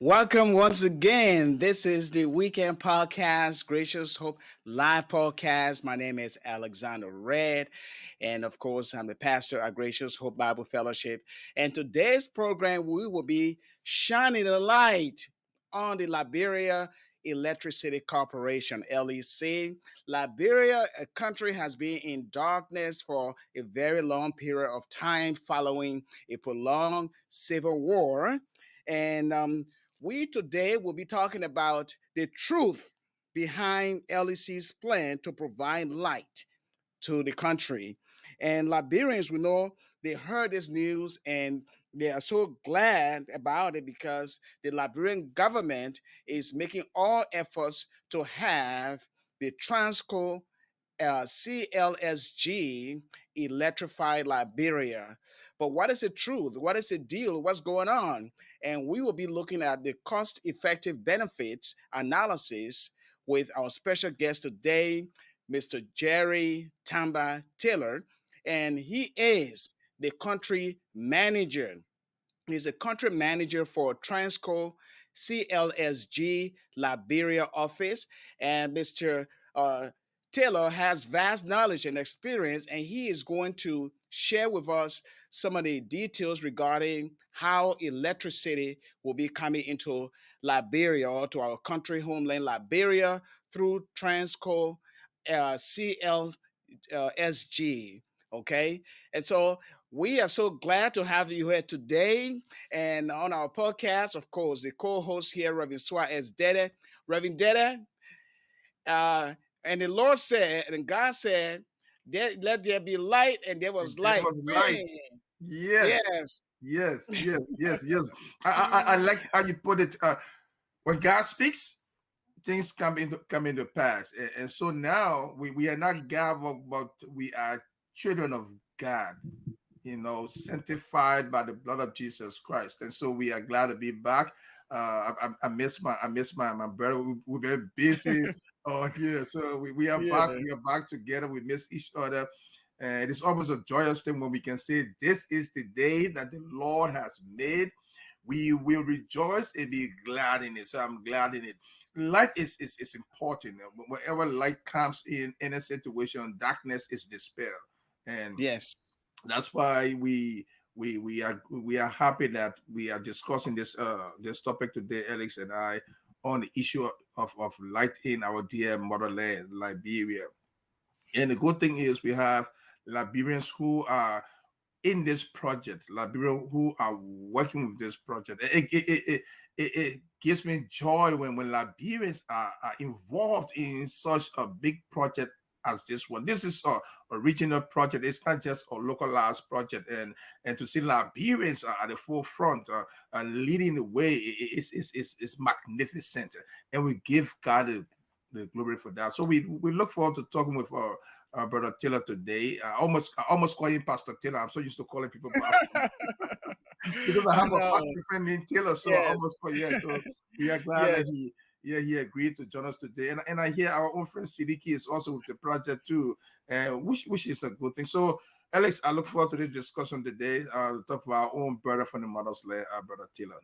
Welcome once again. This is the weekend podcast, Gracious Hope Live Podcast. My name is Alexander Red, and of course, I'm the pastor at Gracious Hope Bible Fellowship. And today's program, we will be shining a light on the Liberia Electricity Corporation (LEC). Liberia, a country, has been in darkness for a very long period of time following a prolonged civil war. And we today will be talking about the truth behind LEC's plan to provide light to the country. And Liberians, we know they heard this news and they are so glad about it because the Liberian government is making all efforts to have the CLSG electrified Liberia. But what is the truth? What is the deal? What's going on? And we will be looking at the cost effective benefits analysis with our special guest today, Mr. Jerry Tamba Taylor. And he is the country manager. He's a country manager for Transco CLSG Liberia office. And Mr. Taylor has vast knowledge and experience, and he is going to share with us some of the details regarding how electricity will be coming into Liberia or to our country homeland, Liberia, through Transco CLSG. Okay. And so we are so glad to have you here today. And on our podcast, of course, the co-host here, Reverend Suarez Dede. Reverend Dede, uh, and the Lord said, and God said, let there be light, and there And was there light. was light. Bang! Yes, Yes. yes. I like how you put it. When God speaks, things come into pass, and so now we are not God, but we are children of God. Sanctified by the blood of Jesus Christ, and so we are glad to be back. I miss my brother. We've been busy. Oh yeah, so we are back. Yeah. We are back together. We miss each other. And it's always a joyous thing when we can say, "This is the day that the Lord has made. We will rejoice and be glad in it." So I'm glad in it. Light is important. Whenever light comes in a situation, darkness is despair, and Yes. that's why we are happy that we are discussing this topic today, Alex and I, on the issue of light in our dear motherland, Liberia. And the good thing is we have Liberians who are in this project, Liberians who are working with this project. It gives me joy when Liberians are involved in such a big project as this one. This is a regional project. It's not just a localized project, and to see Liberians are at the forefront, leading the way, is magnificent, and we give God the glory for that. So we look forward to talking with Brother Taylor today. I almost call him Pastor Taylor. I'm so used to calling people Pastor because I I have a know. pastor friend named Taylor. So I Yes. almost call, yeah. So we are glad that Yes. he agreed to join us today. And I hear our own friend Sidiki is also with the project too, which is a good thing. So Alex, I look forward to this discussion today. To talk about our own brother from the mother's land, Brother Taylor.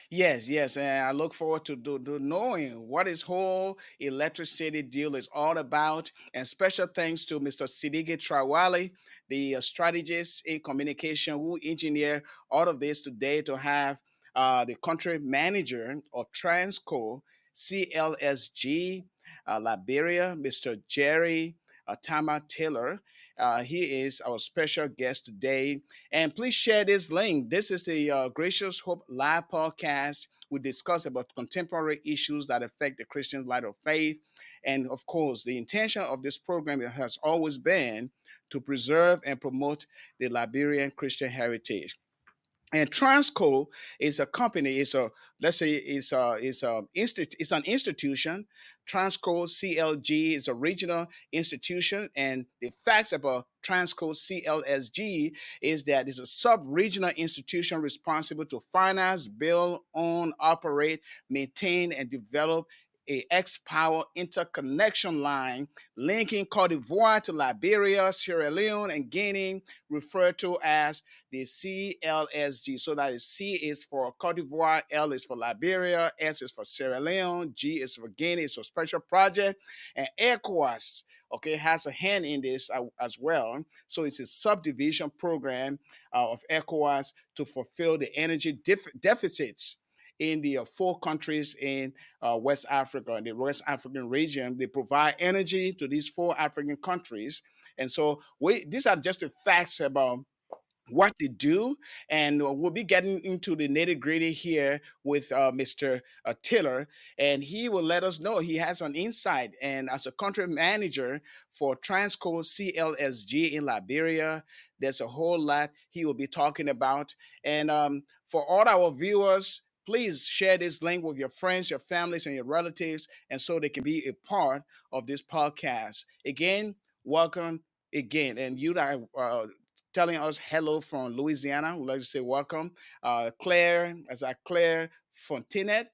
Yes, and I look forward to knowing what this whole electricity deal is all about. And special thanks to Mr. Sidiki Trawali, the strategist in communication who engineered all of this today to have the country manager of Transco CLSG Liberia, Mr. Jerry Tama Taylor. He is our special guest today, and please share this link. This is the Gracious Hope Live podcast. We discuss about contemporary issues that affect the Christian light of faith. And of course, the intention of this program has always been to preserve and promote the Liberian Christian heritage. And Transco is a company. It's a let's say it's an institution. Transco CLG is a regional institution, and the facts about Transco CLSG is that it's a sub-regional institution responsible to finance, build, own, operate, maintain, and develop a X-Power interconnection line linking Cote d'Ivoire to Liberia, Sierra Leone, and Guinea, referred to as the CLSG. So that is C is for Cote d'Ivoire, L is for Liberia, S is for Sierra Leone, G is for Guinea. It's a special project, and ECOWAS, okay, has a hand in this as well. So it's a subdivision program of ECOWAS to fulfill the energy deficits in the four countries in West Africa, in the West African region. They provide energy to these four African countries. And so these are just the facts about what to do. And we'll be getting into the nitty gritty here with Mr. Taylor, and he will let us know. He has an insight. And as a country manager for Transco-CLSG in Liberia, there's a whole lot he will be talking about. And for all our viewers, please share this link with your friends, your families, and your relatives, and so they can be a part of this podcast. Again, welcome again. And you that telling us hello from Louisiana. We'd like to say welcome. Claire, as I Claire Fontenette,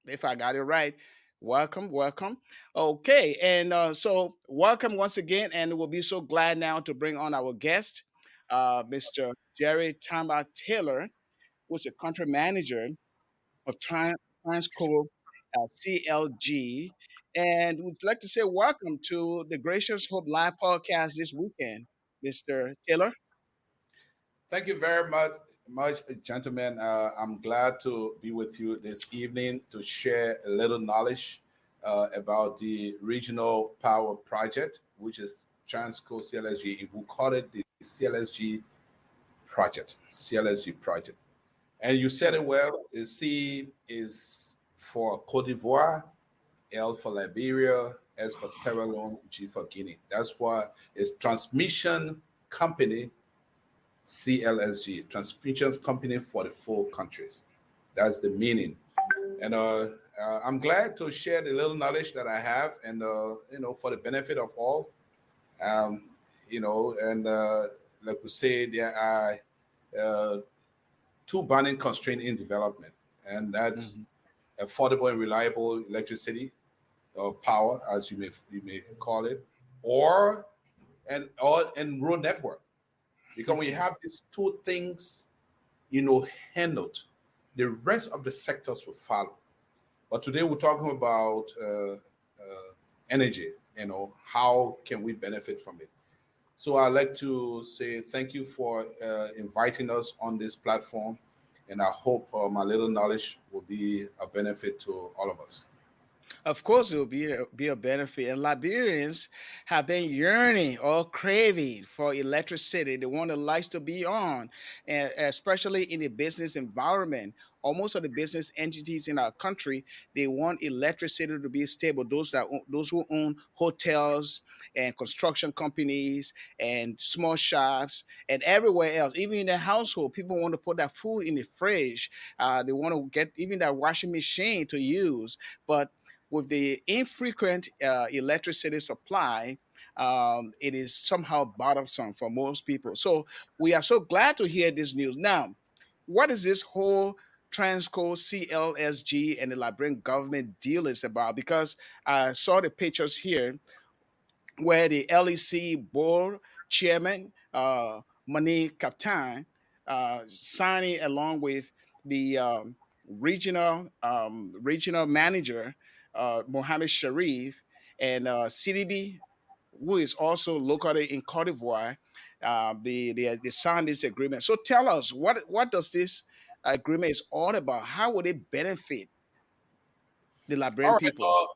if I got it right. Welcome, welcome. Okay, and so welcome once again, and we'll be so glad now to bring on our guest, Mr. Jerry Tamba Taylor, who's a country manager of Transco CLG. And we'd like to say welcome to the Gracious Hope Live podcast this weekend, Mr. Taylor. Thank you very much, gentlemen. I'm glad to be with you this evening to share a little knowledge about the Regional Power Project, which is Transco CLSG. We call it the CLSG Project. CLSG Project. And you said it well. The C is for Cote d'Ivoire, L for Liberia, S for Sierra Leone, G for Guinea. That's why it's Transmission Company CLSG, Transmission Company for the four countries. That's the meaning. And I'm glad to share the little knowledge that I have, and for the benefit of all. Um, and like we say, there are two burning constraints in development, and that's affordable and reliable electricity or power, as you may call it, or road network. Because when you have these two things, handled, the rest of the sectors will follow. But today we're talking about energy. How can we benefit from it? So I'd like to say thank you for inviting us on this platform, and I hope my little knowledge will be a benefit to all of us. Of course, it will be a benefit. And Liberians have been yearning or craving for electricity. They want the lights to be on, and especially in the business environment. Almost of the business entities in our country, they want electricity to be stable. Those who own hotels and construction companies and small shops and everywhere else, even in the household, people want to put that food in the fridge. They want to get even that washing machine to use, but with the infrequent electricity supply, it is somehow bothersome for most people. So we are so glad to hear this news. Now, what is this whole Transco CLSG and the Liberian government deal is about? Because I saw the pictures here where the LEC board chairman, Mani Kaptan, signing along with the regional manager, Mohammed Sharif, and CDB, who is also located in Cote d'Ivoire. They signed this agreement. So tell us, what does this agreement is all about? How would it benefit the All Liberian right. people?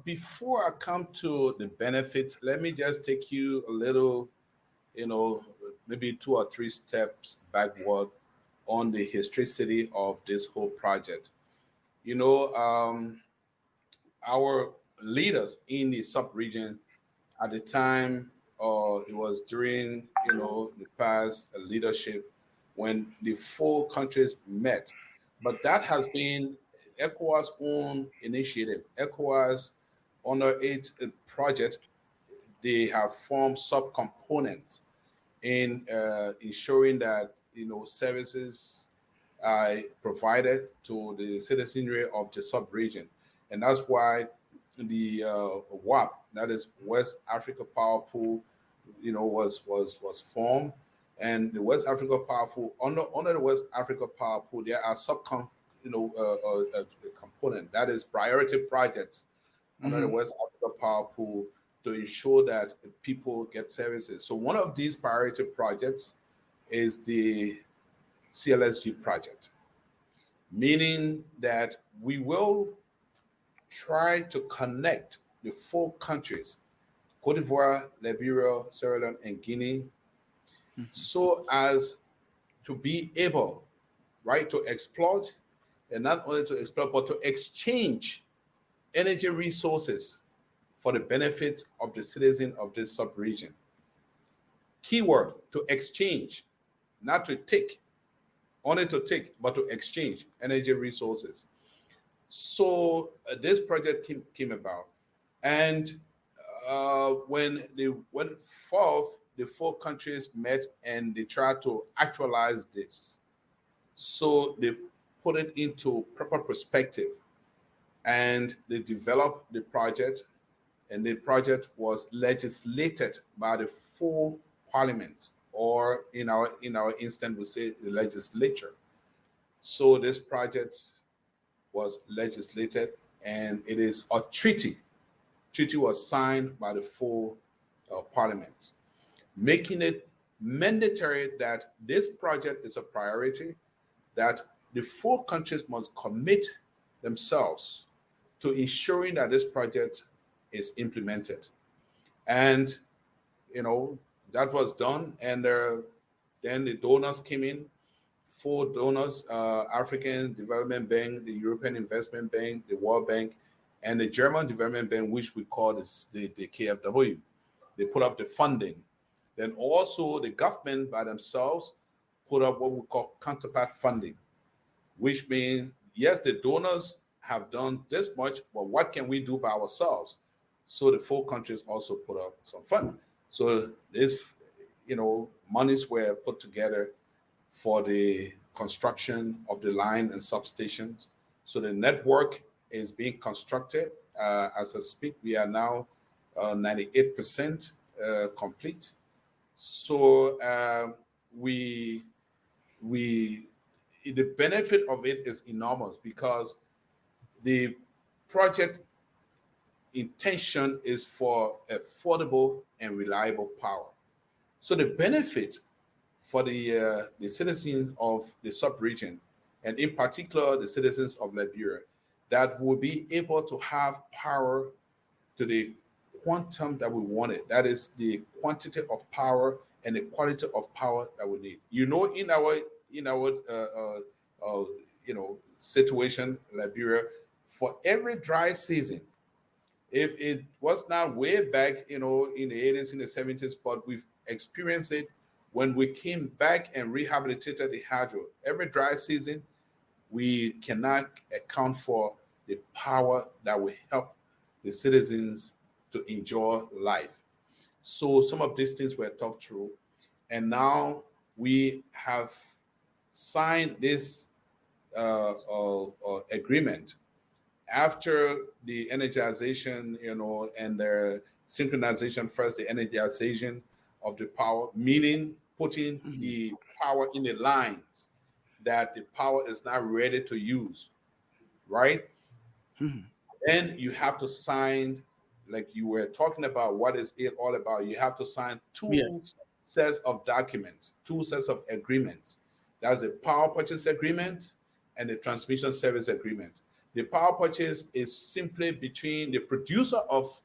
Before I come to the benefits, let me just take you a little, you know, maybe 2 or 3 steps backward on the historicity of this whole project. You know, our leaders in the sub-region at the time, it was during, the past leadership when the four countries met. But that has been ECOWAS' own initiative. ECOWAS, under its project, they have formed subcomponents in ensuring that services are provided to the citizenry of the sub-region. And that's why the WAP, that is West Africa Power Pool, was formed. And the West Africa Power Pool, under the West Africa Power Pool, there are component, that is priority projects under the Mm-hmm. West Africa Power Pool, to ensure that people get services. So one of these priority projects is the CLSG project, meaning that we will try to connect the four countries, Cote d'Ivoire, Liberia, Sierra Leone, and Guinea, so as to be able, right, to exploit, and not only to exploit, but to exchange energy resources for the benefit of the citizen of this sub-region. Keyword, to exchange, not to take, only to take, but to exchange energy resources. So this project came about, and when they went forth, the four countries met and they tried to actualize this. So they put it into proper perspective, and they developed the project, and the project was legislated by the full parliament, or in our instance, we say the legislature. So this project was legislated, and it is a treaty. Treaty was signed by the full parliament, making it mandatory that this project is a priority, that the four countries must commit themselves to ensuring that this project is implemented. And, that was done. And then the donors came in, four donors, African Development Bank, the European Investment Bank, the World Bank, and the German Development Bank, which we call the KfW. They put up the funding. Then also the government by themselves put up what we call counterpart funding, which means, yes, the donors have done this much, but what can we do by ourselves? So the four countries also put up some fund. So this, monies were put together for the construction of the line and substations. So the network is being constructed. As I speak, we are now 98% complete. So we the benefit of it is enormous, because the project intention is for affordable and reliable power. So the benefit for the citizens of the sub-region, and in particular the citizens of Liberia, that will be able to have power to the quantum that we wanted. That is the quantity of power and the quality of power that we need. Situation, Liberia, for every dry season, if it was not way back, in the 80s, in the 70s, but we've experienced it when we came back and rehabilitated the hydro. Every dry season, we cannot account for the power that will help the citizens to enjoy life. So some of these things were talked through, and now we have signed this agreement after the energization, and the synchronization first, the energization of the power, meaning putting the power in the lines that the power is not ready to use, right? Mm-hmm. Then you have to sign, like you were talking about, what is it all about? You have to sign two Yes. sets of documents, two sets of agreements. That's the power purchase agreement and the transmission service agreement. The power purchase is simply between the producer of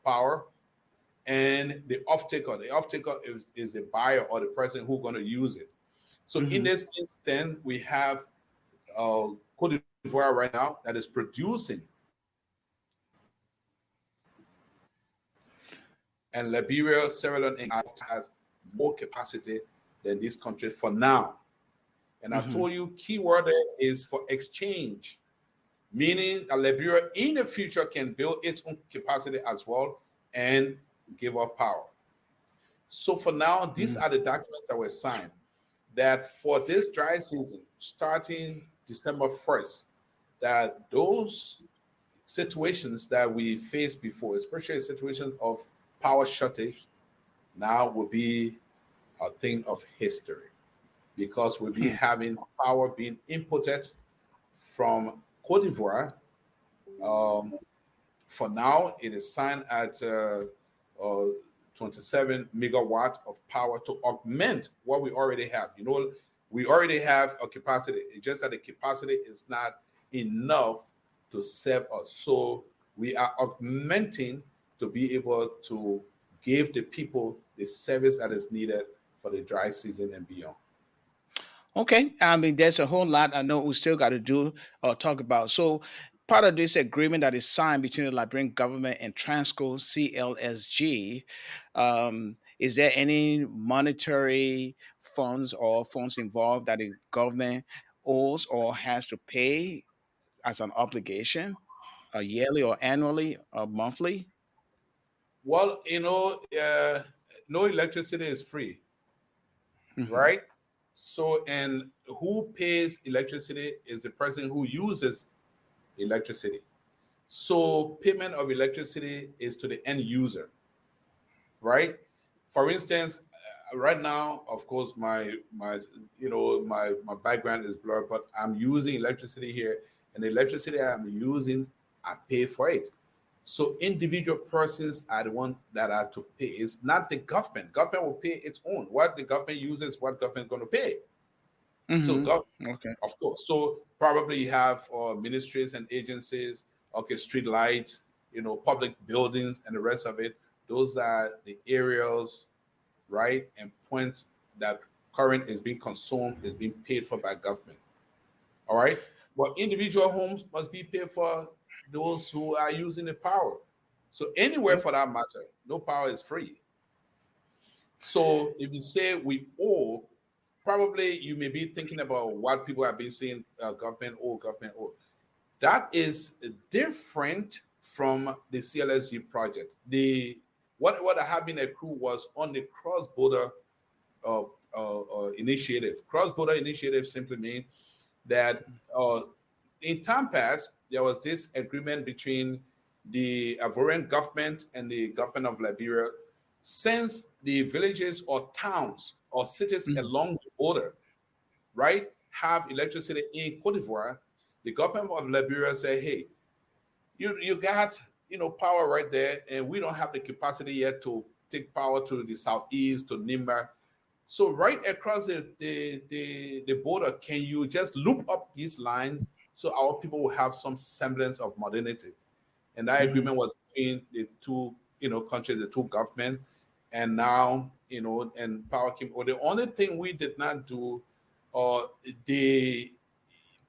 power and the off-taker. The off-taker is the buyer, or the person who's going to use it. So in Mm-hmm. this instance, we have Cote d'Ivoire right now that is producing, and Liberia, Sierra Leone, and has more capacity than this country for now. And I Mm-hmm. told you, keyword there is for exchange, meaning that Liberia in the future can build its own capacity as well and give up power. So for now, these are the documents that were signed, that for this dry season, starting December 1st, that those situations that we faced before, especially a situation of power shortage, now will be a thing of history because we'll be Hmm. having power being imported from Cote d'Ivoire. Um, for now, it is signed at uh, 27 megawatt of power to augment what we already have. You know, we already have a capacity. It's just that the capacity is not enough to serve us. So we are augmenting to be able to give the people the service that is needed for the dry season and beyond. Okay, I mean, there's a whole lot I know we still got to do or talk about. So, part of this agreement that is signed between the Liberian government and Transco-CLSG, is there any monetary funds or funds involved that the government owes or has to pay as an obligation, yearly or annually or monthly? Well, no electricity is free, Hmm. right? So, and who pays electricity is the person who uses electricity. So, payment of electricity is to the end user, right? For instance, right now, of course, my background is blurred, but I'm using electricity here, and the electricity I'm using, I pay for it. So individual persons are the ones that are to pay. It's not the government. Government will pay its own. What the government uses, what government going to pay. So, Hmm. Okay. of course. So probably you have ministries and agencies, okay, street lights, public buildings, and the rest of it. Those are the areas, right, and points that current is being consumed, is being paid for by government. All right. But individual homes must be paid for those who are using the power. So anywhere for that matter, no power is free. So if you say we owe, probably you may be thinking about what people have been saying, government owe, government owe. That is different from the CLSG project. The what have been accrued was on the cross-border uh, initiative. Cross-border initiative simply means that in time past, there was this agreement between the Ivorian government and the government of Liberia. Since the villages or towns or cities Hmm. along the border, right, have electricity in Cote d'Ivoire, the government of Liberia say, hey, you got power right there, and we don't have the capacity yet to take power to the southeast to Nimba. So right across the border, can you just loop up these lines so our people will have some semblance of modernity? And that Hmm. agreement was between the two, countries, the two governments. And now, and power came. Or the only thing we did not do, uh, the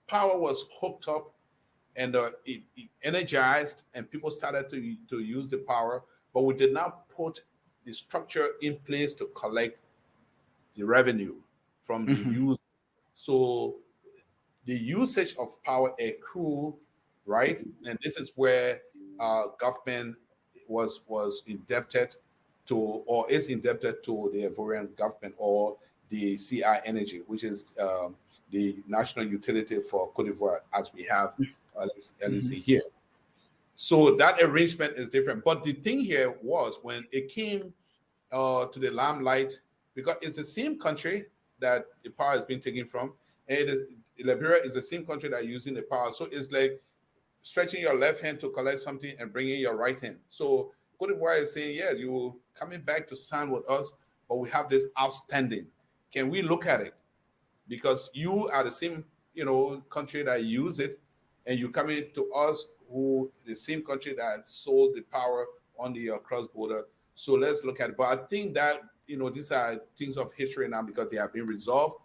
power was hooked up and it energized, and people started to use the power, but we did not put the structure in place to collect the revenue from the Hmm. use. So the usage of power accrue, right? And this is where government was indebted to, or is indebted to, the Ivorian government or the CI Energy, which is the national utility for Cote d'Ivoire, as we have Hmm. LEC here. So that arrangement is different. But the thing here was when it came to the limelight, because it's the same country that the power has been taken from, and Liberia is the same country that are using the power. So it's like stretching your left hand to collect something and bringing your right hand. So Cote d'Ivoire is saying, yeah, you coming back to sign with us, but we have this outstanding. Can we look at it? Because you are the same, country that use it, and you coming to us, who the same country that sold the power on the cross border. So let's look at it. But I think that these are things of history now because they have been resolved.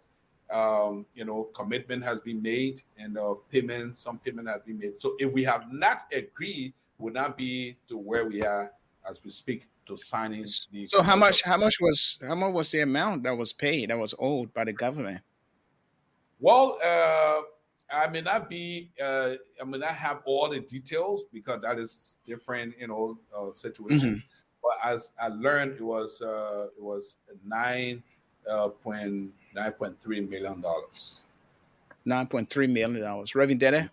Commitment has been made, and some payment has been made. So if we have not agreed, would not be to where we are as we speak to signing the So how commercial. much? How much was the amount that was paid that was owed by the government? Well, I may not be, I may not have all the details because that is different, situation. Hmm. But as I learned, it was 9.3 million dollars. $9.3 million. Reverend Dede?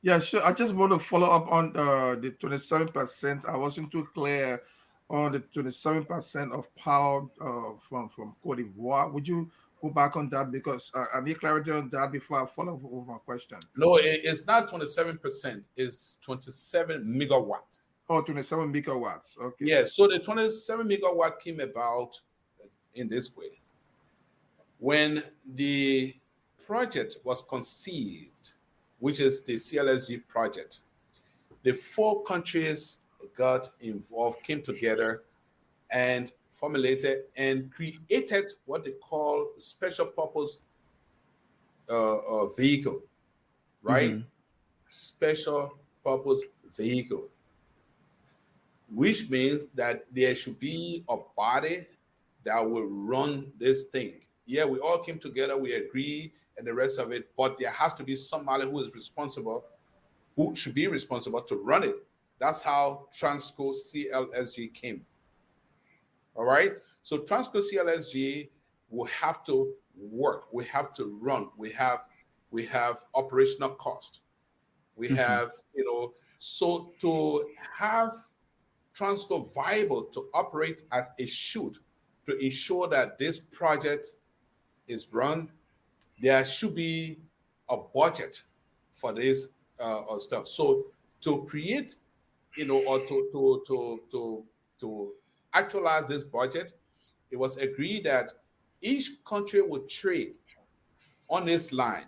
Yeah, sure. I just want to follow up on the 27%. I wasn't too clear on the 27% of power from Cote d'Ivoire. Would you go back on that because I need clarity on that before I follow up with my question? No, it's not 27%. It's 27 megawatt. Oh, 27 megawatts. Okay. Yeah. So the 27 megawatt came about in this way. When the project was conceived, which is the CLSG project, the four countries got involved, came together, and formulated and created what they call special purpose vehicle, right? Mm-hmm. Special purpose vehicle, which means that there should be a body that will run this thing. Yeah, we all came together, we agree, and the rest of it, but there has to be somebody who is responsible, who should be responsible to run it. That's how Transco-CLSG came. All right. So Transco-CLSG will have to work. We have to run. We have operational cost. We Mm-hmm. have, so to have Transco viable to operate as it should, to ensure that this project is run, there should be a budget for this stuff. So to create, or to actualize this budget, it was agreed that each country would trade on this line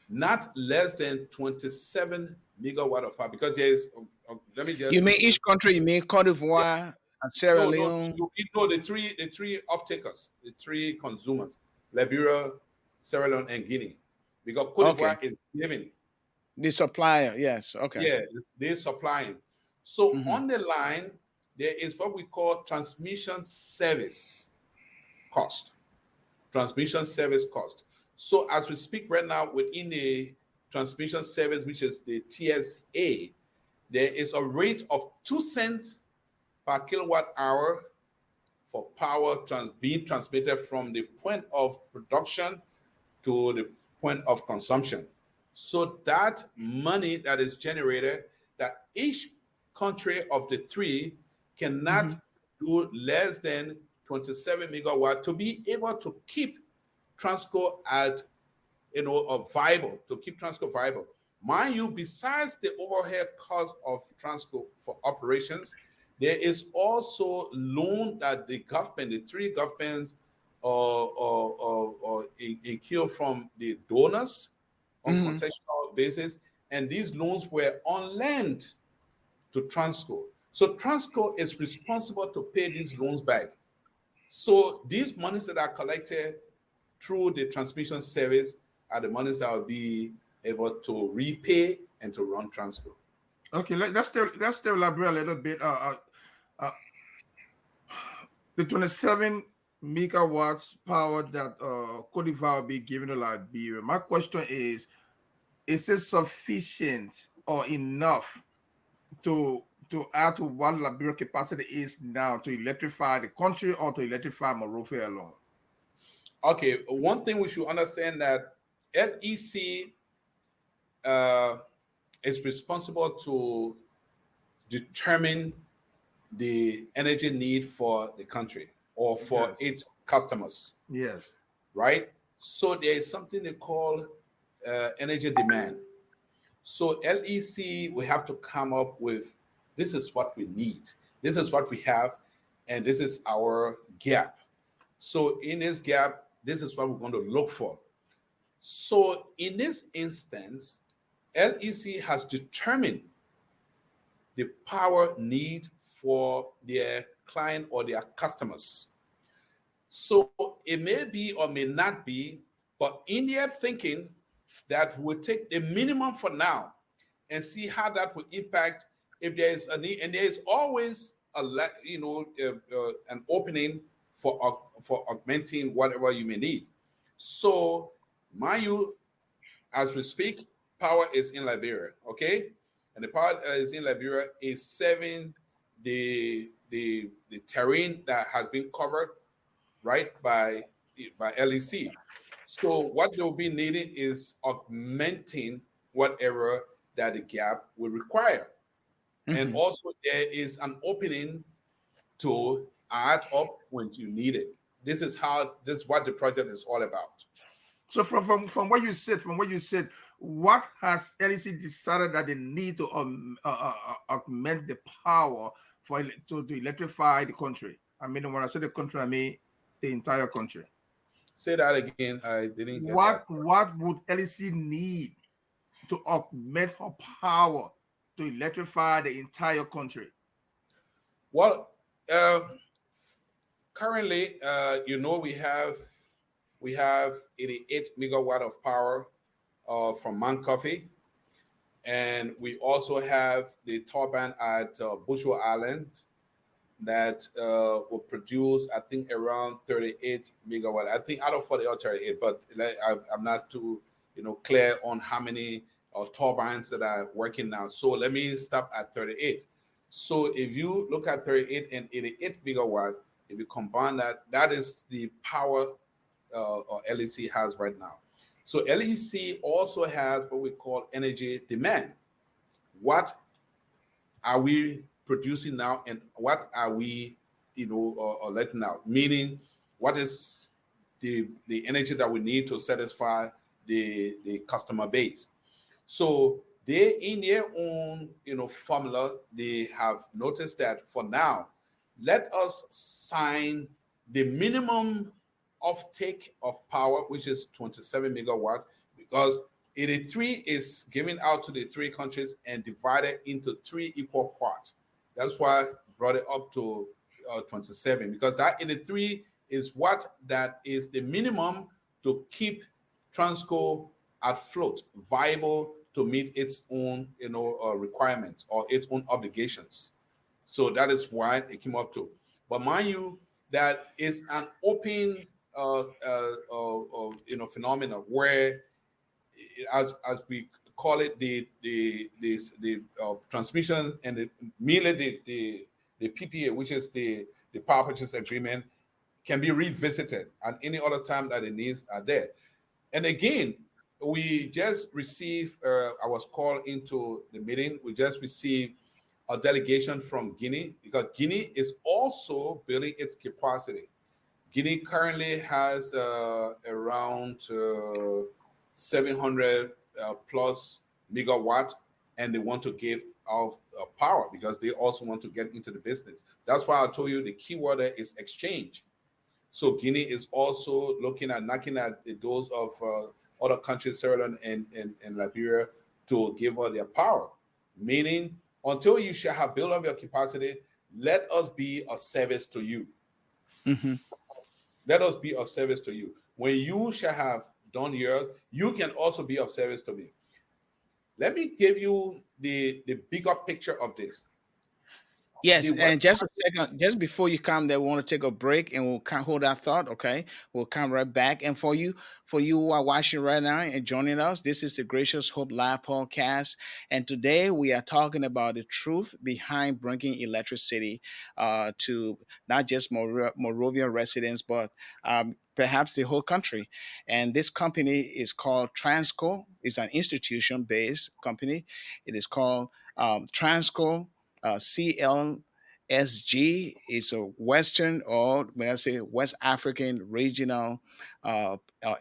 not less than 27 megawatt of power because there is let me You just mean each country? You mean Cote yeah, d'Ivoire and Sierra no, no, Leone? the three off takers, the three consumers, Liberia, Sierra Leone, and Guinea, because Cote Okay. d'Ivoire is giving. The supplier. Yes. Okay. Yeah, they're supplying. So Mm-hmm. on the line, there is what we call transmission service cost. Transmission service cost. So as we speak right now, within the transmission service, which is the TSA, there is a rate of 2 cents per kilowatt hour for power being transmitted from the point of production to the point of consumption. So that money that is generated, that each country of the three Mm-hmm. cannot do less than 27 megawatt to be able to keep Transco at viable, to keep Transco viable. Mind you, besides the overhead cost of Transco for operations, there is also loan that the government, the three governments, incur from the donors on Mm-hmm. concessional basis, and these loans were on lent to Transco. So Transco is responsible to pay these loans back. So these monies that are collected through the transmission service are the monies that will be able to repay and to run Transco. Okay, let's still elaborate a little bit. Uh, the 27 megawatts power that Cote d'Ivoire will be given to Liberia. My question is it sufficient or enough to add to what Liberia capacity is now to electrify the country or to electrify Monrovia alone? Okay, one thing we should understand that LEC uh, is responsible to determine the energy need for the country or for Yes. its customers, Yes. right? So there is something they call energy demand. So LEC, we have to come up with this is what we need, this is what we have, and this is our gap. So in this gap, this is what we're going to look for. So in this instance, LEC has determined the power need for their client or their customers. So it may be or may not be, but in their thinking, that will take the minimum for now and see how that will impact if there is a need. And there is always an opening for augmenting whatever you may need. So, mind you, as we speak, power is in Liberia, okay? And the power that is in Liberia is serving the terrain that has been covered, right, by LEC. So what they'll be needing is augmenting whatever that the gap will require. And Mhm. also there is an opening to add up when you need it. This is what the project is all about. So from what you said, what has LEC decided that they need to augment the power to electrify the country? I mean, when I say the country, I mean the entire country. Say that again. I didn't get that. What would LEC need to augment her power to electrify the entire country? Well, currently, we have 88 megawatt of power from Mount Coffee, and we also have the turbine at Bushel Island that will produce, I think, around 38 megawatt. I think out of 40 or 38, but I'm not too clear on how many turbines that are working now. So let me stop at 38. So if you look at 38 and 88 megawatt, if you combine that, that is the power LEC has right now. So LEC also has what we call energy demand. What are we producing now, and what are we, letting out? Meaning, what is the energy that we need to satisfy the customer base? So they, in their own formula, they have noticed that for now, let us sign the minimum offtake of power, which is 27 megawatt, because 83 is given out to the three countries and divided into three equal parts. That's why I brought it up to 27, because that 83 is that is the minimum to keep Transco at float, viable to meet its own requirements or its own obligations. So that is why it came up to. But mind you, that is an open phenomena where, as we call it, the transmission and mainly the PPA, which is the power purchase agreement, can be revisited at any other time that the needs are there. And again, we just received, I was called into the meeting, we just received a delegation from Guinea, because Guinea is also building its capacity. Guinea currently has around 700 plus megawatt, and they want to give out power because they also want to get into the business. That's why I told you the key word there is exchange. So Guinea is also looking at knocking at the doors of other countries, Sierra Leone and Liberia, to give her their power. Meaning, until you shall have built up your capacity, let us be of service to you. Mm-hmm. Let us be of service to you. When you shall have done yours, you can also be of service to me. Let me give you the bigger picture of this. Yes, and just a second, just before you come there, we want to take a break and we'll kind of hold that thought. Okay, we'll come right back. And for you who are watching right now and joining us, this is the Gracious Hope Live podcast, and today we are talking about the truth behind bringing electricity to not just Monrovia residents, but perhaps the whole country. And this company is called Transco. It's an institution-based company. It is called Transco. CLSG is a Western, or when I say West African regional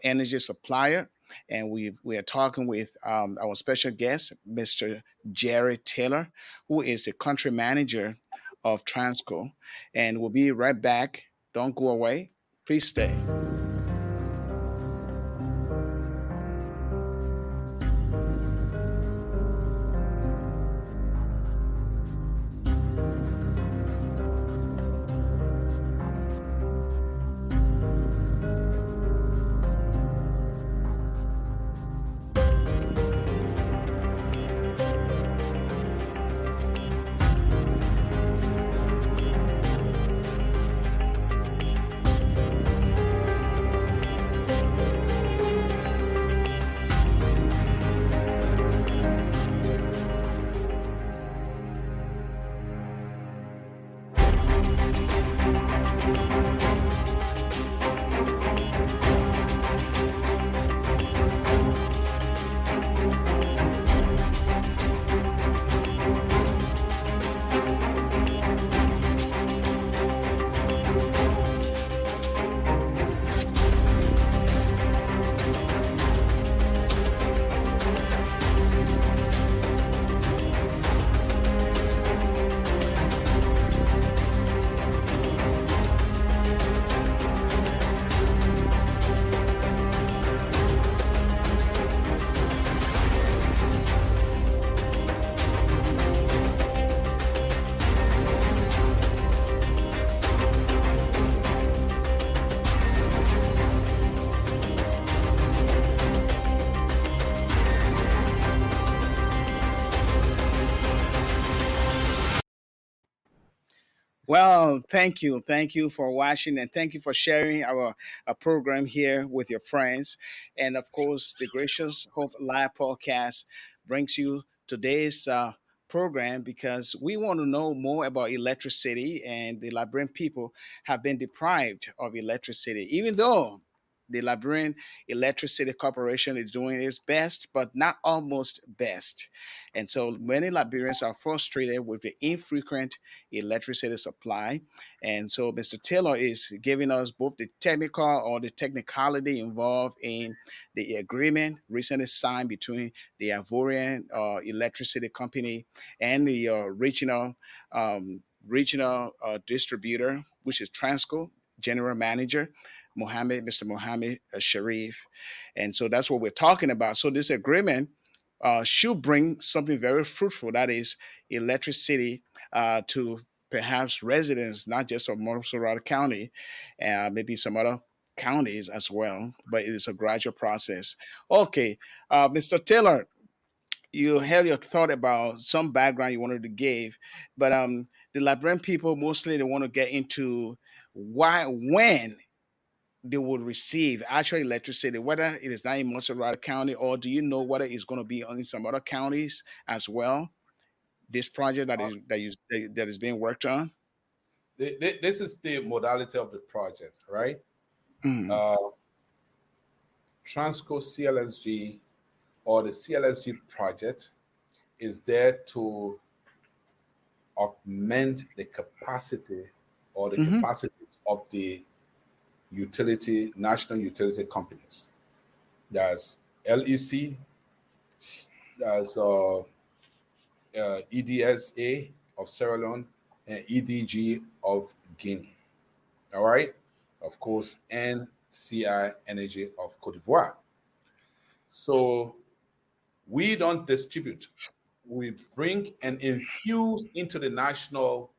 energy supplier. And we are talking with our special guest, Mr. Jerry Taylor, who is the country manager of Transco. And we'll be right back. Don't go away. Please stay. Well, thank you for watching, and thank you for sharing our program here with your friends. And of course, the Gracious Hope Live podcast brings you today's program because we want to know more about electricity, and the Liberian people have been deprived of electricity, even though the Liberian Electricity Corporation is doing its best, but not almost best. And so many Liberians are frustrated with the infrequent electricity supply. And so Mr. Taylor is giving us both the technical or the technicality involved in the agreement recently signed between the Ivorian electricity company and the regional distributor, which is Transco general manager. Mr. Mohammed Sharif. And so that's what we're talking about. So this agreement should bring something very fruitful, that is electricity to perhaps residents, not just of Montserrat County, maybe some other counties as well, but it is a gradual process. Okay, Mr. Taylor, you had your thought about some background you wanted to give, but the Liberian people mostly they want to get into when they would receive actual electricity, whether it is not in Montserrat County, or do you know whether it's going to be in some other counties as well? This project Uh, that is being worked on. This is the modality of the project, right? Mm, Uh, Transco CLSG or the CLSG project is there to augment the capacity or the mm-hmm, capacities of the national utility companies. There's LEC, there's EDSA of Sierra Leone, and EDG of Guinea. All right. Of course, NCI Energy of Cote d'Ivoire. So we don't distribute. We bring and infuse into the national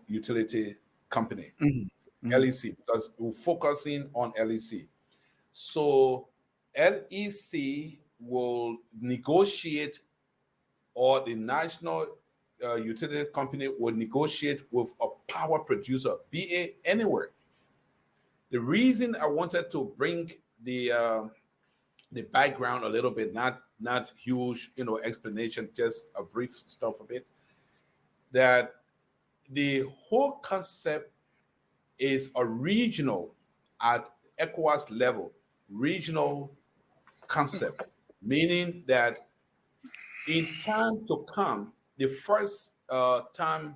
utility company, mm-hmm, LEC, because we're focusing on LEC. So LEC will negotiate, or the national utility company will negotiate with a power producer, be it anywhere. The reason I wanted to bring the background a little bit, not huge, explanation, just a brief stuff of it, that the whole concept is a regional, at ECOWAS level, regional concept, meaning that in time to come, the first time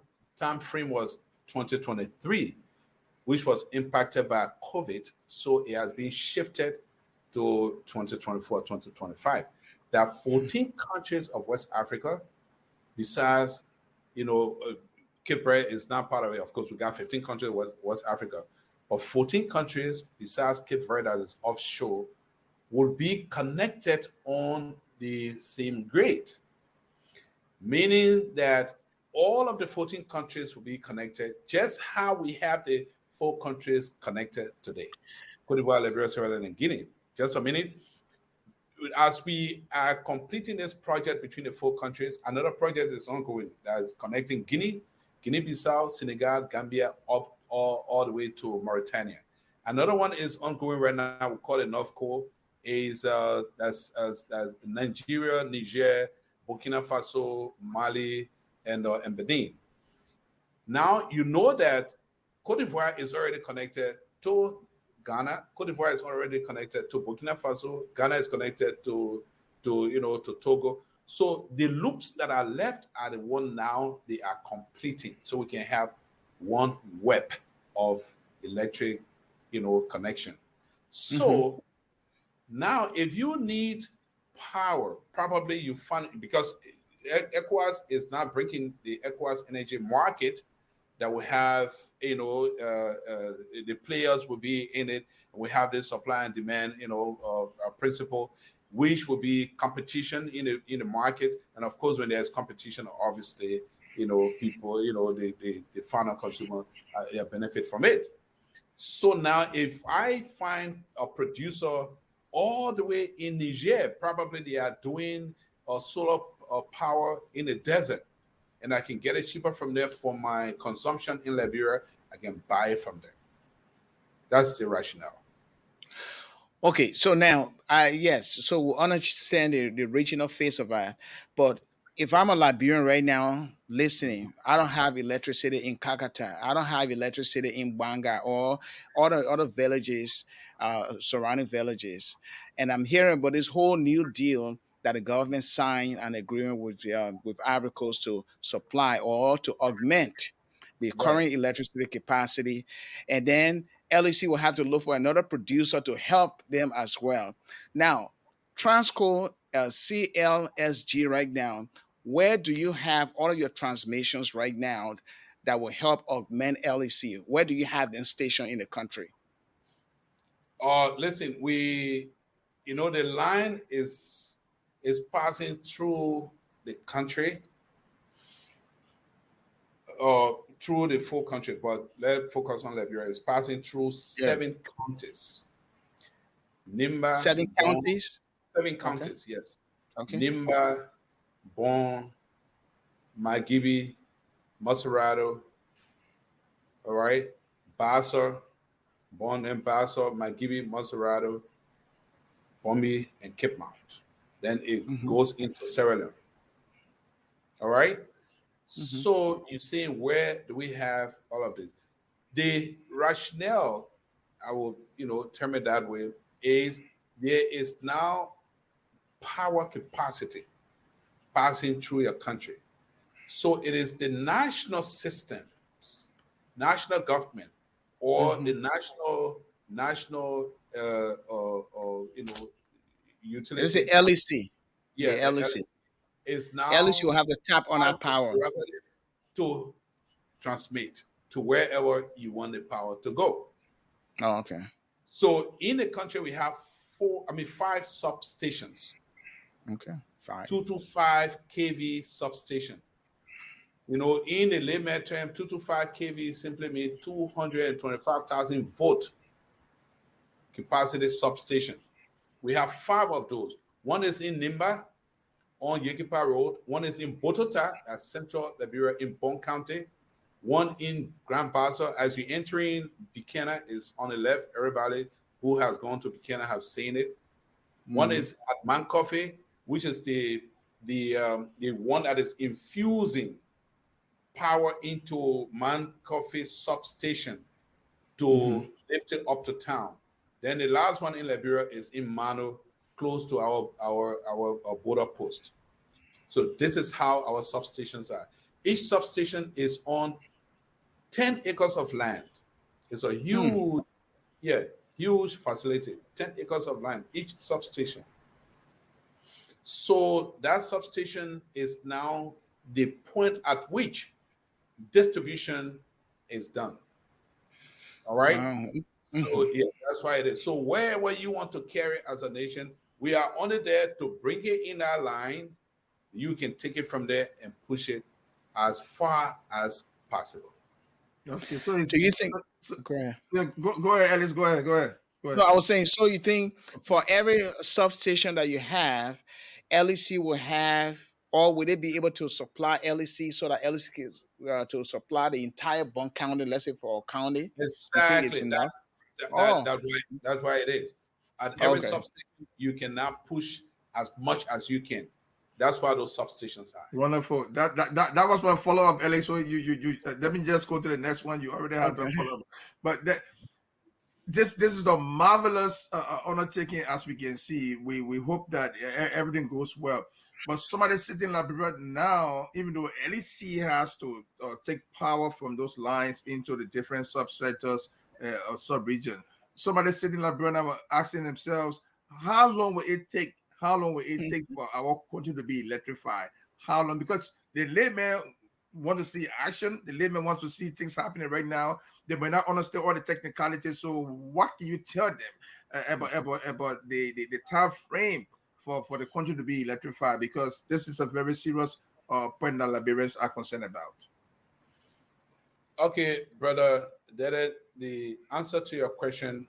frame was 2023, which was impacted by COVID. So it has been shifted to 2024, 2025. There are 14 countries of West Africa, besides, Cape Verde is not part of it. Of course, we got 15 countries in West Africa, but 14 countries besides Cape Verde that is offshore will be connected on the same grid, meaning that all of the 14 countries will be connected just how we have the four countries connected today: Cote d'Ivoire, Liberia, Sierra Leone, and Guinea. Just a minute. As we are completing this project between the four countries, another project is ongoing that is connecting Guinea-Bissau, Senegal, Gambia, up all the way to Mauritania. Another one is ongoing right now. We call it NOVCO. Is that's Nigeria, Niger, Burkina Faso, Mali, and Benin. Now you know that Cote d'Ivoire is already connected to Ghana. Cote d'Ivoire is already connected to Burkina Faso. Ghana is connected to Togo. So the loops that are left are the one now they are completing, so we can have one web of electric, connection. mm-hmm, So now, if you need power, probably you find, because ECOWAS is not bringing the ECOWAS energy market that will have, the players will be in it. We have this supply and demand, principle, which will be competition in the market. And of course, when there's competition, obviously, people, the final consumer benefit from it. So now, if I find a producer all the way in Niger, probably they are doing solar power in the desert, and I can get it cheaper from there for my consumption in Liberia, I can buy it from there. That's the rationale. Okay, so now, yes, so we understand the regional face of it, but if I'm a Liberian right now listening, I don't have electricity in Kakata, I don't have electricity in Banga or other villages, surrounding villages, and I'm hearing about this whole new deal that the government signed an agreement with Ivory Coast to supply or to augment the Right. current electricity capacity, and then LEC will have to look for another producer to help them as well. Now, Transco-CLSG right now, where do you have all of your transmissions right now that will help augment LEC? Where do you have them stationed in the country? Listen, the line is passing through the country, through the full country, but let's focus on Liberia. It's passing through Yeah, 7 counties. Nimba, seven Bon, counties. seven Okay, counties, yes. okay. Nimba, Bon, Magibi, Maserado, all right, Bassa, Bon and Bassa, Magibi, Maserado, Bombi, and Cape Mount. Then it Hmm. goes into Sierra Leone. All right. Hmm. So you're saying, where do we have all of this? The rationale, I will, term it that way, is there is now power capacity passing through your country. So it is the national systems, national government, or Hmm. the national It's the utility. LEC. Yeah, The the LEC. LS is LEC now will have to tap on has that the power. prerogative to transmit to wherever you want the power to go. Oh, okay. So in the country, we have five substations, Okay. Fine. 225 kV substation. In the layman term, 225 kV simply means 225,000 volt capacity substation. We have five of those. One is in Nimba on Yekipa Road. One is in Botota, that's Central Liberia in Bon County. One in Grand Bassa. As you're entering Buchanan is on the left. Everybody who has gone to Buchanan have seen it. One Hmm. is at Man Coffee, which is the one that is infusing power into Man Coffee substation Hmm. to lift it up to town. Then the last one in Liberia is in Mano, close to our border post. So this is how our substations are. Each substation is on 10 acres of land. It's a Hmm. huge facility. 10 acres of land, each substation. So that substation is now the point at which distribution is done. All right. Wow. Hmm. So yeah, that's why it is. So wherever you want to carry as a nation, we are only there to bring it in our line. You can take it from there and push it as far as possible. Okay, so it's Do you think? so, Go ahead. yeah, go ahead, Alice. Go No, ahead. I was saying. So you think for every substation that you have, LEC will have, or would it be able to supply LEC so that LEC can, to supply the entire Bond County, let's say for a county? You think it's Exactly. enough? That Oh, that's why it is. At every okay. substation, you can now push as much as you can. That's why those substations are. Wonderful. That was my follow up, Alex. So you let me just go to the next one. You already have Okay. the follow up, but this is a marvelous undertaking. As we can see, we hope that everything goes well. But somebody sitting in Liberia now, even though LEC has to take power from those lines into the different subsectors or sub-region, somebody sitting in Liberia now asking themselves, how long will it take? How long will it take for our country to be electrified? How long? Because the layman want to see action. The layman wants to see things happening right now. They may not understand all the technicalities. So what do you tell them about the time frame for the country to be electrified? Because this is a very serious point that Liberians are concerned about. Okay, brother, the answer to your question,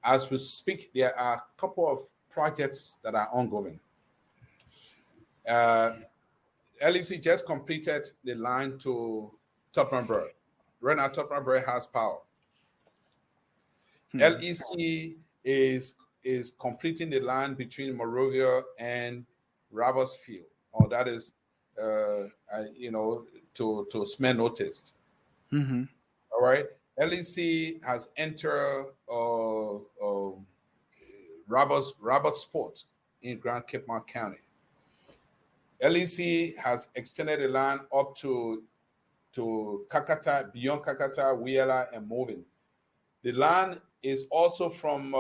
as we speak, there are a couple of projects that are ongoing. Uh, LEC just completed the line to Tottenham Bird. Right now, Tottenham Bird has power. Hmm. LEC is completing the line between Monrovia and Robertsfield, or that is, you know, to Smith noticed. Hmm. All right, LEC has entered Roberts Sport in Grand Cape Mount County. LEC has extended the line up to Kakata, beyond Kakata, Wiela, and moving. The line is also from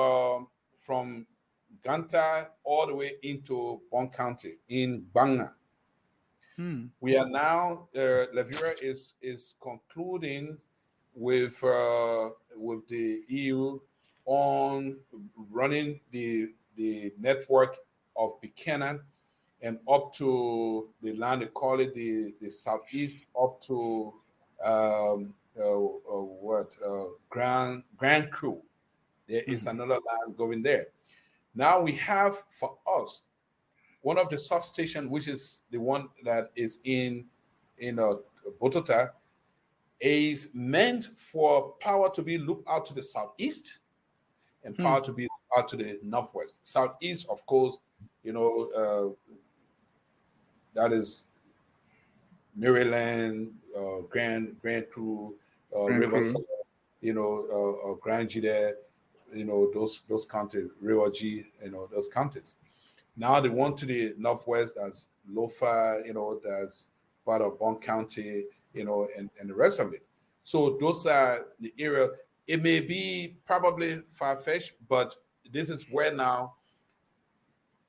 Ganta all the way into Bon County in Banga. Hmm. We are now Liberia is concluding with the EU on running the network of Buchanan and up to the land they call it the southeast up to Grand Crew. There is Hmm. another line going there. Now we have for us one of the substation, which is the one that is in Botota, is meant for power to be looked out to the southeast and Hmm. power to be out to the northwest. Southeast, of course, you know, that is Maryland, Grand Crew, Grand Crew. Riverside, you know, Grand G there, you know, those counties, River G, you know, those counties. Now they want to the northwest, that's Lofa, you know, that's part of Bon County, you know, and the rest of it. So those are the area. It may be probably far-fetched, but this is where now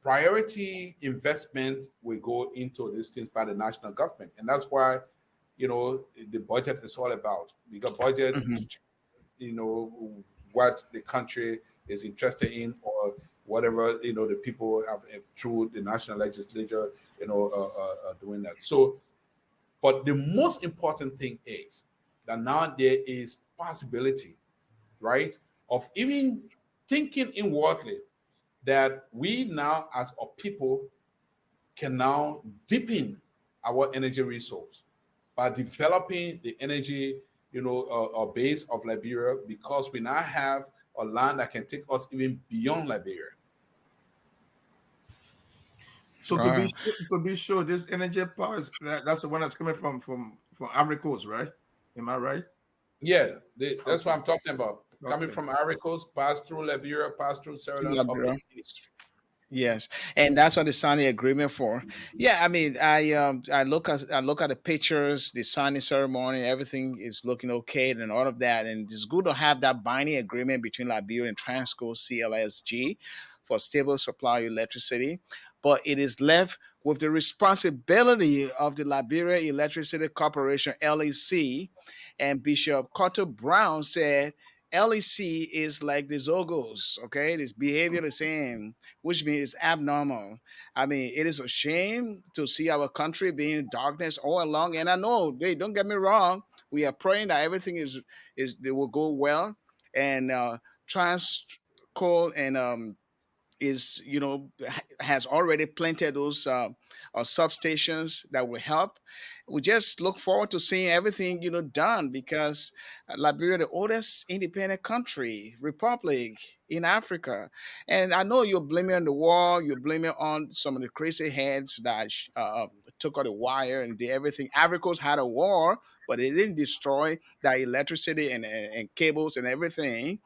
priority investment will go into these things by the national government. And that's why, you know, the budget is all about. Because budget, Hmm. you know, what the country is interested in or whatever, you know, the people have through the national legislature, you know, doing that. So, but the most important thing is that now there is possibility, right, of even thinking inwardly that we now as a people can now deepen our energy resource by developing the energy, you know, base of Liberia, because we now have a land that can take us even beyond Liberia. So Ah, to be sure, this energy power is that's the one that's coming from Ivory Coast, right? Am I right? Yeah, that's what Okay. I'm talking about. Coming Okay. from Ivory Coast, pass through Liberia, pass through Sierra Leone, up to Guinea. yes, and that's what they signed the agreement for. Yeah, I mean, I look at the pictures, the signing ceremony, everything is looking okay, and all of that, and it's good to have that binding agreement between Liberia and Transco CLSG for stable supply of electricity. But it is left with the responsibility of the Liberia Electricity Corporation (LEC), and Bishop Carter Brown said. LEC is like the Zogos, okay? This behavior the same, which means it's abnormal. I mean, it is a shame to see our country being in darkness all along. And I know, they don't get me wrong. We are praying that everything is they will go well. And Transco and is has already planted those substations that will help. We just look forward to seeing everything done because Liberia, the oldest independent country republic in Africa, and I know you're blaming on the war, you're blaming on some of the crazy heads that took out the wire and did everything. Africa's had a war, but it didn't destroy the electricity and cables and everything.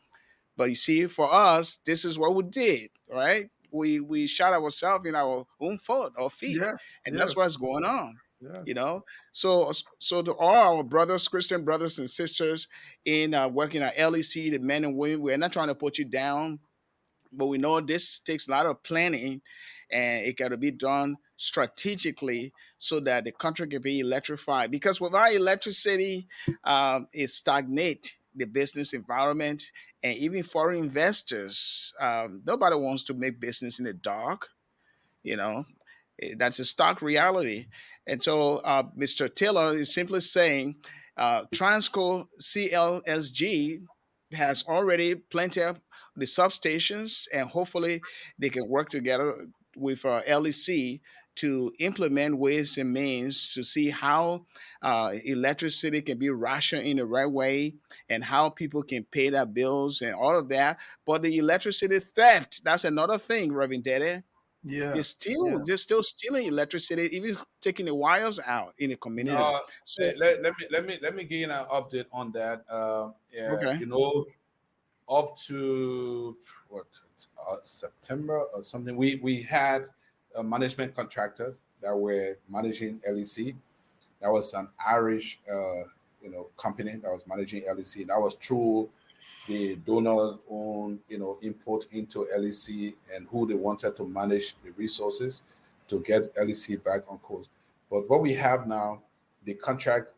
But you see, for us, this is what we did, right? We shot ourselves in our own foot or feet, Yes. and that's Yes. what's going on. You Yes. know, so to all our brothers, Christian brothers and sisters in working at LEC, the men and women, we're not trying to put you down, but we know this takes a lot of planning and it got to be done strategically so that the country can be electrified, because without electricity it stagnate the business environment, and even foreign investors, nobody wants to make business in the dark, you know. That's a stark reality. And so Mr. Taylor is simply saying Transco CLSG has already plenty of the substations, and hopefully they can work together with LEC to implement ways and means to see how electricity can be rationed in the right way and how people can pay their bills and all of that. But the electricity theft, that's another thing, Reverend Dede. Yeah, yeah. They're still stealing electricity, even taking the wires out in the community. No, So let me give you an update on that. Yeah, okay. up to what September or something, we had management contractors that were managing LEC. That was an Irish, company that was managing LEC. That was through the donor own, input into LEC and who they wanted to manage the resources to get LEC back on course. But what we have now, the contract,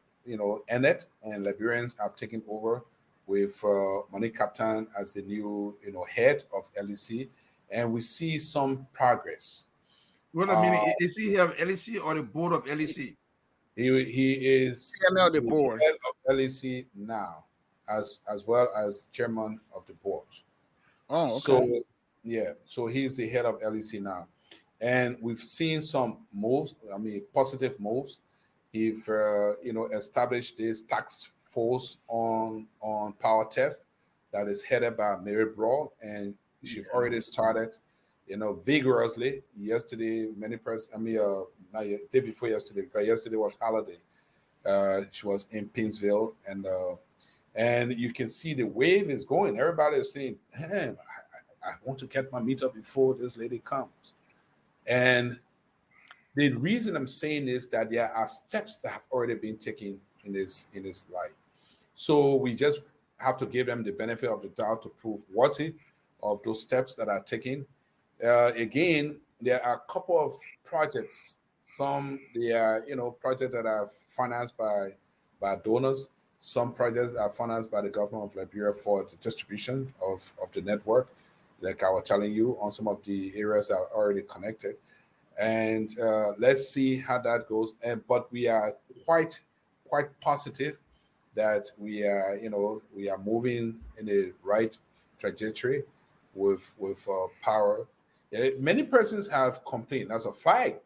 ended, and Liberians have taken over with Money Captain as the new, head of LEC, and we see some progress. What I mean Uh, is he have LEC or the board of LEC? he is Chairman of the the board. head of LEC now, as well as chairman of the board. Oh, okay. So yeah, so he's the head of LEC now, and we've seen some moves. I mean, positive moves. He've established this task force on power theft that is headed by Mary Broad, and she's Yeah. already started, vigorously. Yesterday, many person. I mean, not day before yesterday, because yesterday was holiday. She was in Pinsville, and you can see the wave is going. Everybody is saying, "Man, I want to get my meetup before this lady comes." And the reason I'm saying is that there are steps that have already been taken in this life. So we just have to give them the benefit of the doubt to prove worthy of those steps that are taken. Again, there are a couple of projects. Some they are projects that are financed by donors. Some projects are financed by the government of Liberia for the distribution of the network. Like I was telling you, on some of the areas that are already connected, and let's see how that goes. And but we are quite positive that we are moving in the right trajectory with power. Many persons have complained as a fact,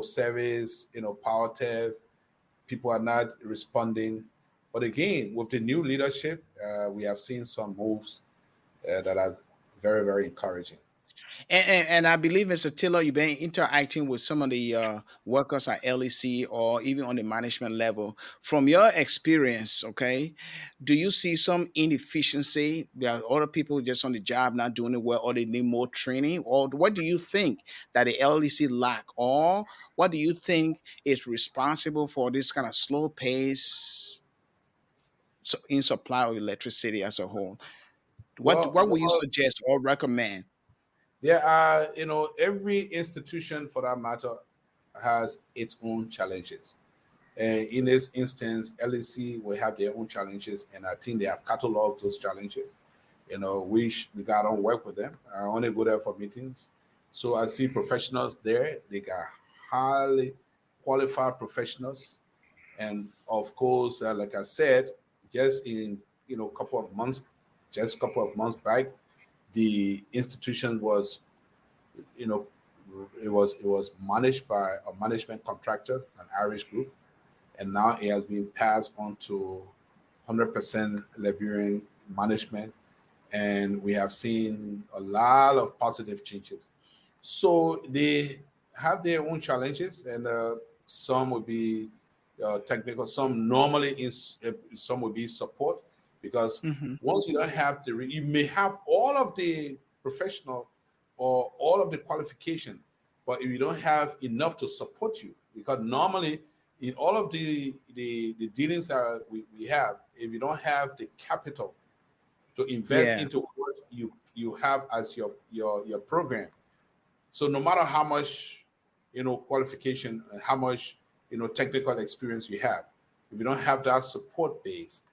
service, power theft, people are not responding. But again, with the new leadership, we have seen some moves that are very, very encouraging. And I believe, Mr. Taylor, you've been interacting with some of the workers at LEC or even on the management level. From your experience, okay, do you see some inefficiency? There are other people just on the job not doing it well, or they need more training? Or what do you think that the LEC lack? Or what do you think is responsible for this kind of slow pace in supply of electricity as a whole? Well, What would you suggest or recommend? there are, every institution for that matter has its own challenges. And in this instance, LEC will have their own challenges, and I think they have cataloged those challenges. We got on work with them. I only go there for meetings, so I see professionals there. They got highly qualified professionals, and of course, like I said, just in couple of months, just a couple of months back, the institution was you know it was managed by a management contractor, an Irish group, and now it has been passed on to 100% Liberian management, and we have seen a lot of positive changes. So they have their own challenges, and some will be technical. Some will be support, because Mm-hmm. once you don't have you may have all of the professional or all of the qualification, but if you don't have enough to support you, because normally in all of the dealings that we have, if you don't have the capital to invest Yeah. into what you have as your program, so no matter how much qualification and how much technical experience you have, if you don't have that support base,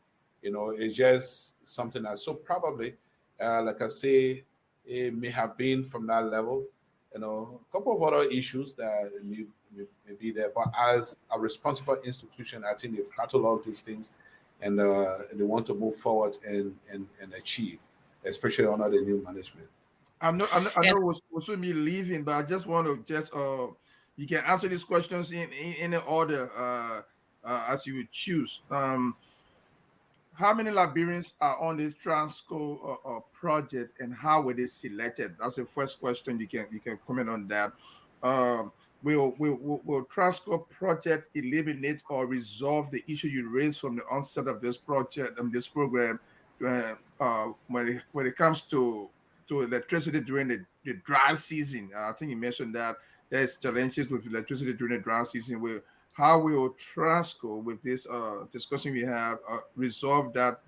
it's just something that, so probably, like I say, it may have been from that level. A couple of other issues that may be there, but as a responsible institution, I think they've cataloged these things, and they want to move forward and achieve, especially under the new management. I know And was me leaving, but I just want to just You can answer these questions in the order as you would choose. How many Liberians are on this Transco project, and how were they selected? That's the first question. You can comment on that. Um, will Transco project eliminate or resolve the issue you raised from the onset of this project and this program when it comes to electricity during the dry season? I think you mentioned that there's challenges with electricity during the dry season. How will Transco, with this discussion we have, resolve that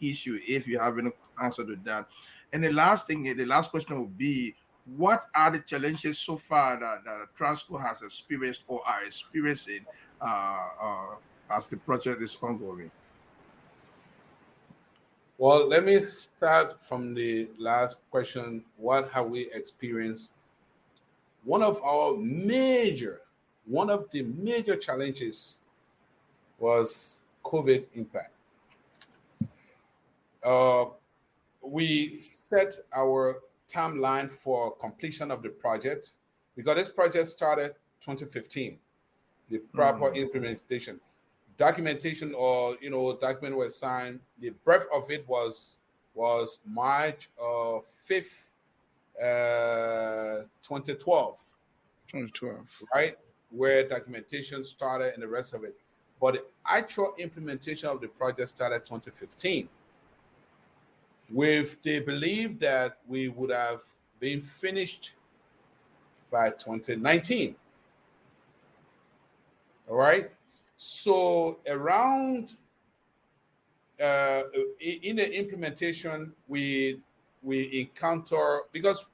issue, if you have any answer to that? And the last question will be, what are the challenges so far that Transco has experienced or are experiencing as the project is ongoing? Well, let me start from the last question. What have we experienced? One of one of the major challenges was COVID impact. Uh, we set our timeline for completion of the project because this project started 2015. The proper implementation, documentation, or document was signed. The birth of it was March 5th, 2012, 2012. right? Where documentation started and the rest of it. But the actual implementation of the project started 2015. With the belief that we would have been finished by 2019. All right. So around in the implementation, we encounter, because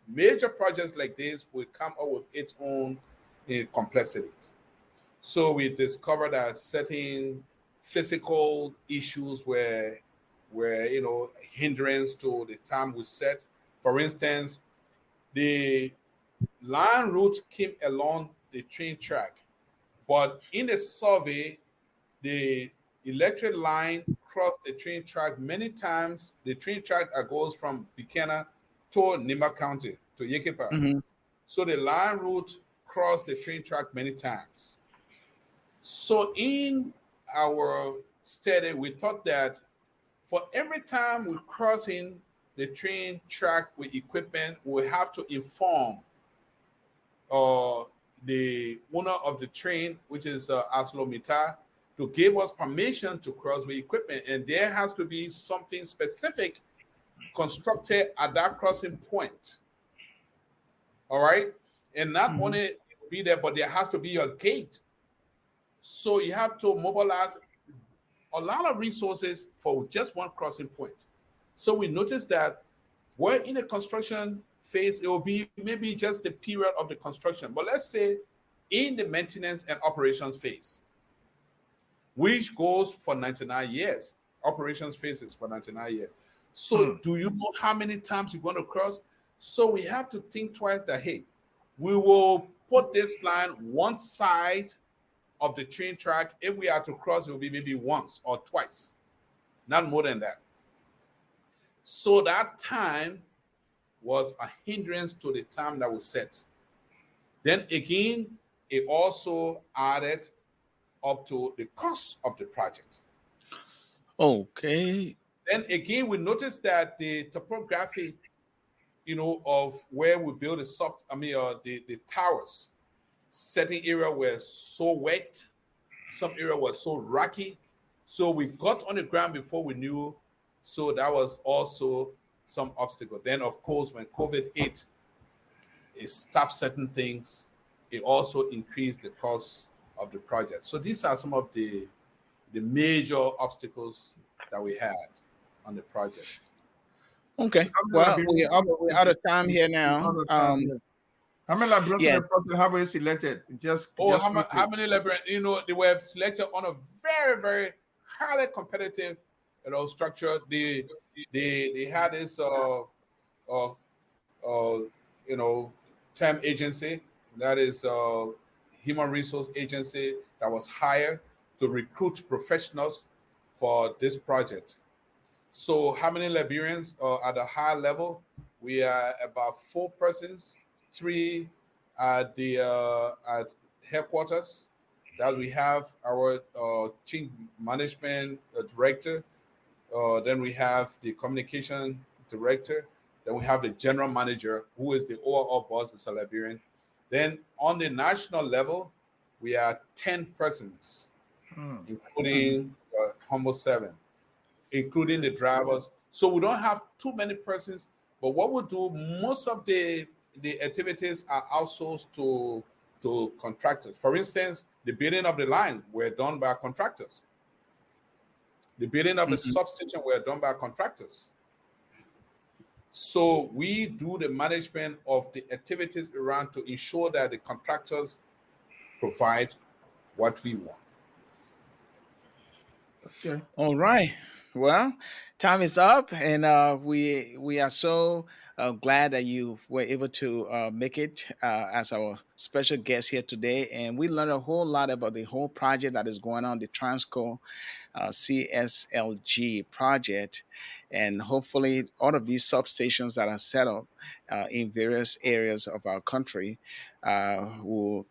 major projects like this will come up with its own complexities. So we discovered that certain physical issues were hindrance to the time we set. For instance, the line routes came along the train track, but in the survey, the electric line crossed the train track many times. The train track that goes from Buchanan to Nima County to Yekepa. Mm-hmm. So the line route crossed the train track many times. So in our study, we thought that for every time we cross in the train track with equipment, we have to inform uh, the owner of the train, which is ArcelorMittal, to give us permission to cross with equipment. And there has to be something specific constructed at that crossing point. All right. And not Mm-hmm. only be there, but there has to be a gate. So you have to mobilize a lot of resources for just one crossing point. So we noticed that we're in a construction phase. It will be maybe just the period of the construction, but let's say in the maintenance and operations phase, which goes for 99 years. Operations phase is for 99 years. So do you know how many times you're going to cross? So we have to think twice that, hey, we will put this line one side of the train track. If we are to cross, it will be maybe once or twice, not more than that. So that time was a hindrance to the time that was set. Then again, it also added up to the cost of the project. Okay. Then again, we noticed that the topography, of where we build the towers, certain area were so wet, some area was so rocky. So we got on the ground before we knew. So that was also some obstacle. Then, of course, when COVID hit, it stopped certain things. It also increased the cost of the project. So these are some of the major obstacles that we had on the project. Okay. Well, we're out of time here now. How many Liberians in Yes. the project have we selected? Just How quickly. many Liberians? They were selected on a very, very highly competitive, structure. They had this uh, uh, you know, term agency, that is human resource agency that was hired to recruit professionals for this project. So how many Liberians are at a high level? We are about 4 persons, 3 at the at headquarters, that we have our chief management director. Then we have the communication director. Then we have the general manager, who is the overall boss, is a Liberian. Then on the national level, we are 10 persons, Mm. including almost 7, including the drivers. So we don't have too many persons. But what we do, most of the activities are outsourced to contractors. For instance, the building of the line were done by contractors. The building of the Mhm. substation were done by contractors. So we do the management of the activities around to ensure that the contractors provide what we want. Okay. All right. Well, time is up, and we are so glad that you were able to make it as our special guest here today, and we learned a whole lot about the whole project that is going on, the Transco CSLG project, and hopefully all of these substations that are set up in various areas of our country will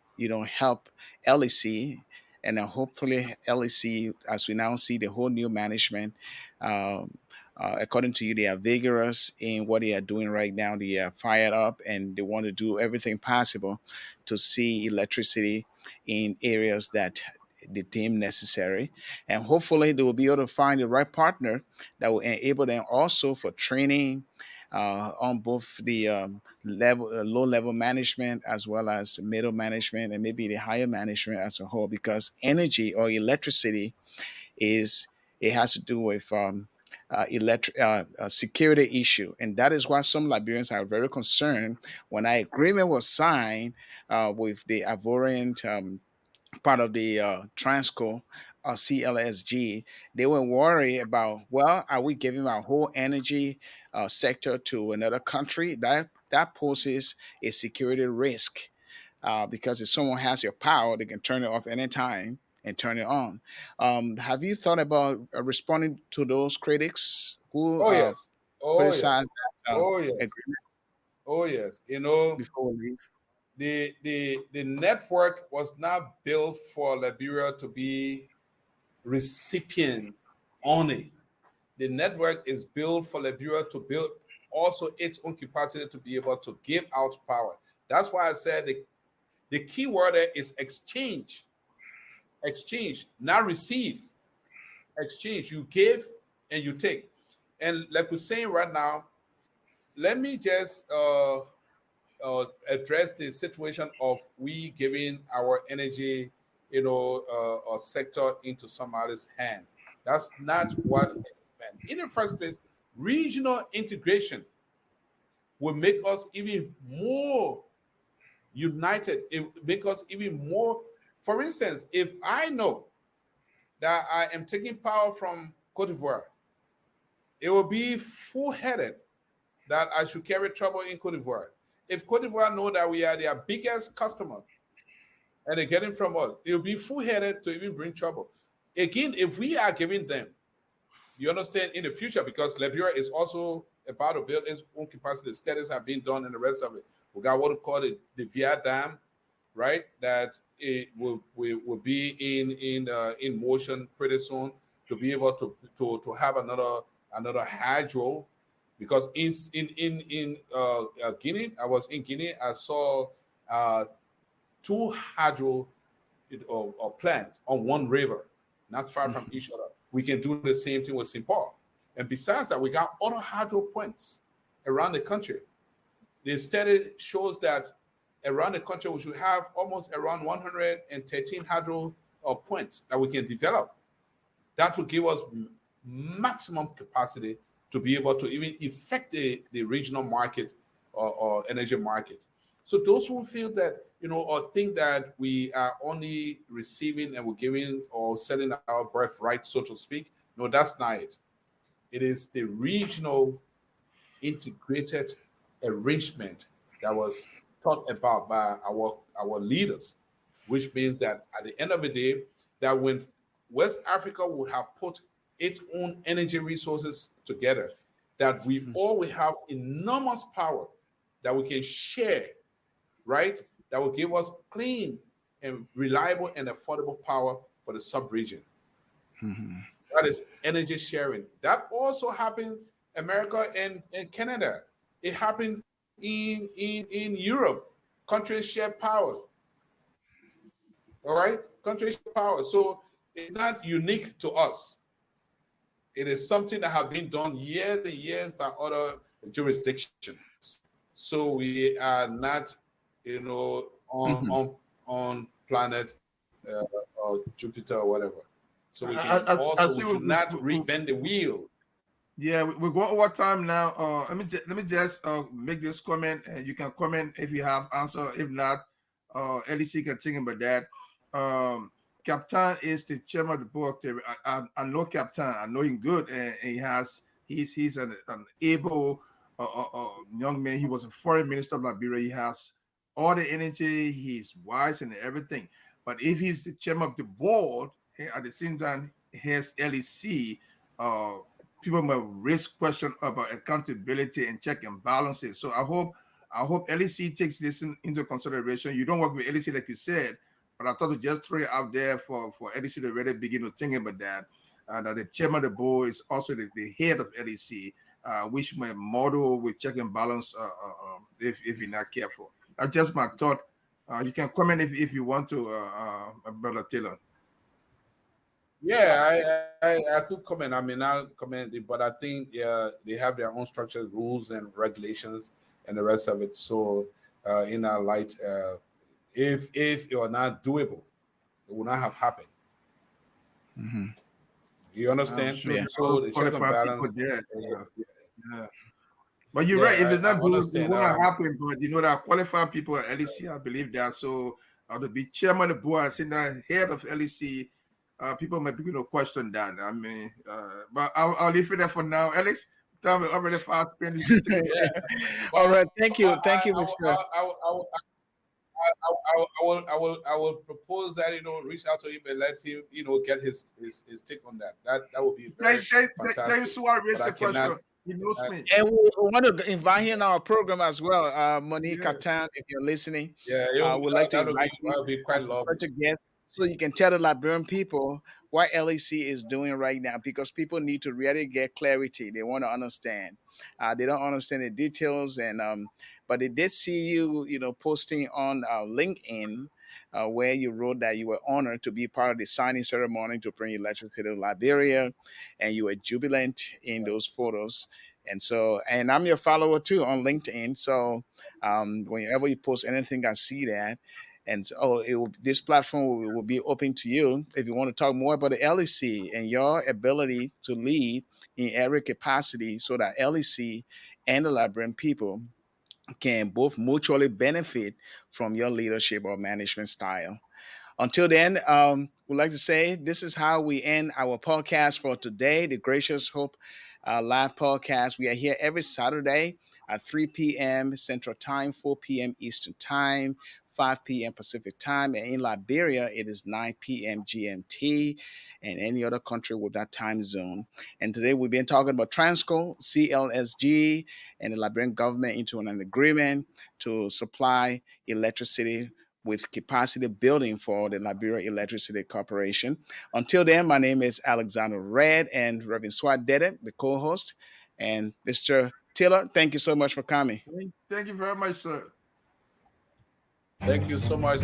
help LEC, and hopefully LEC, as we now see the whole new management. Um, According to you, they are vigorous in what they are doing right now. They are fired up and they want to do everything possible to see electricity in areas that they deem necessary. And hopefully, they will be able to find the right partner that will enable them also for training on both the low level management as well as middle management and maybe the higher management as a whole, because energy or electricity is it has to do with security issue, and that is why some Liberians are very concerned when an agreement was signed with the Ivorian part of the Transco CLSG. They were worried about, well, are we giving our whole energy sector to another country? That poses a security risk because if someone has your power, they can turn it off anytime and turn it on. Have you thought about responding to those critics who Oh yes, oh criticize yes, that oh yes, agreement oh yes. You know, before we leave? the network was not built for Liberia to be recipient only. The network is built for Liberia to build also its own capacity to be able to give out power. That's why I said the key word there is exchange. Exchange, not receive. Exchange. You give and you take. And like we're saying right now, let me just address the situation of we giving our energy, sector into somebody's hand. That's not what it's meant. In the first place, regional integration will make us even more united. It will make us even more. For instance, if I know that I am taking power from Cote d'Ivoire, it will be full-headed that I should carry trouble in Cote d'Ivoire. If Cote d'Ivoire know that we are their biggest customer and they're getting from us, it will be full-headed to even bring trouble. Again, if we are giving them, you understand, in the future, because Liberia is also about to build its own capacity. Studies have been done and the rest of it. We got what we call the Via Dam, right? That it will be in motion pretty soon to be able to have another hydro, because in Guinea, I was in Guinea, I saw uh, 2 hydro plants on one river, not far from Mhm. each other. We can do the same thing with St. Paul. And besides that, we got other hydro points around the country. The study shows that around the country, we should have almost around 113 hydro points that we can develop. That will give us maximum capacity to be able to even affect the regional market or energy market. So those who feel that, or think that we are only receiving and we're giving or selling our birthright, so to speak, no, that's not it. It is the regional integrated arrangement that was thought about by our leaders, which means that at the end of the day, that when West Africa would have put its own energy resources together, that we all will have enormous power that we can share, right? that will give us clean and reliable and affordable power for the sub-region. Mm-hmm. That is energy sharing. That also happens America and Canada. It happens in Europe. Countries share power. All right? Countries share power. So it's not unique to us. It is something that has been done years and years by other jurisdictions. So we are not, on Mm-hmm. planet or Jupiter or whatever. So we can I also see we should not we, reinvent the wheel. yeah, we're going over time now. Let me just make this comment, and you can comment if you have answer. If not, LEC can think about that. Captain is the chairman of the board. I know Captain. I know him good, and he's an able young man. He was a foreign minister of Liberia. He has all the energy. He's wise and everything. But if he's the chairman of the board, at the same time, he has LEC. People might raise question about accountability and check and balances. So I hope LEC takes this into consideration. You don't work with LEC like you said, but I thought to just throw it out there for LEC to really begin to think about that. That the chairman of the board is also the head of LEC, which might model with check and balance if you're not careful. That's just my thought. You can comment if you want to, Brother Taylor. Yeah, I could comment. I mean, I'll comment, but I think they have their own structured rules and regulations and the rest of it. So, in our light, if you're not doable, it will not have happened. Mm-hmm. You I'm understand? sure Yeah. So the check and qualified people balance. there. Yeah, Yeah. But you're right. If yeah, it's I not good, it understand. will not happen. But you know that qualified people at LEC, I believe that. So to be chairman of the board, I think that head of LEC, people might begin to question that. I mean, but I'll leave it there for now. Alex, time is already fast spent. You should take it. Yeah, All but right. Thank you. Thank you, Mr. I will propose that reach out to him and let him get his take on that. That would be very James fantastic. Suarez But raised I the question. cannot. He knows me. And we want to invite him in our program as well. Monique Yeah. Captain, if you're listening, Yeah, we'd like to invite you that'll be quite as a lovely. special guest so you can tell the Liberian people what LEC is doing right now because people need to really get clarity. They want to understand. They don't understand the details, and but they did see you, posting on LinkedIn. Where you wrote that you were honored to be part of the signing ceremony to bring electricity to Liberia, and you were jubilant in those photos. And so, and I'm your follower too on LinkedIn. So, whenever you post anything, I see that. And so, this platform will be open to you if you want to talk more about the LEC and your ability to lead in every capacity so that LEC and the Liberian people can both mutually benefit from your leadership or management style. Until then, we'd like to say this is how we end our podcast for today, the Gracious Hope live podcast. We are here every Saturday at 3 p.m. Central Time, 4 p.m. Eastern Time, 5 p.m. Pacific Time. And in Liberia, it is 9 p.m. GMT and any other country with that time zone. And today we've been talking about Transco-CLSG and the Liberian government into an agreement to supply electricity with capacity building for the Liberia Electricity Corporation. Until then, my name is Alexander Red and Reverend Swat Dede, the co-host. And Mr. Taylor, thank you so much for coming. Thank you very much, sir. Thank you so much.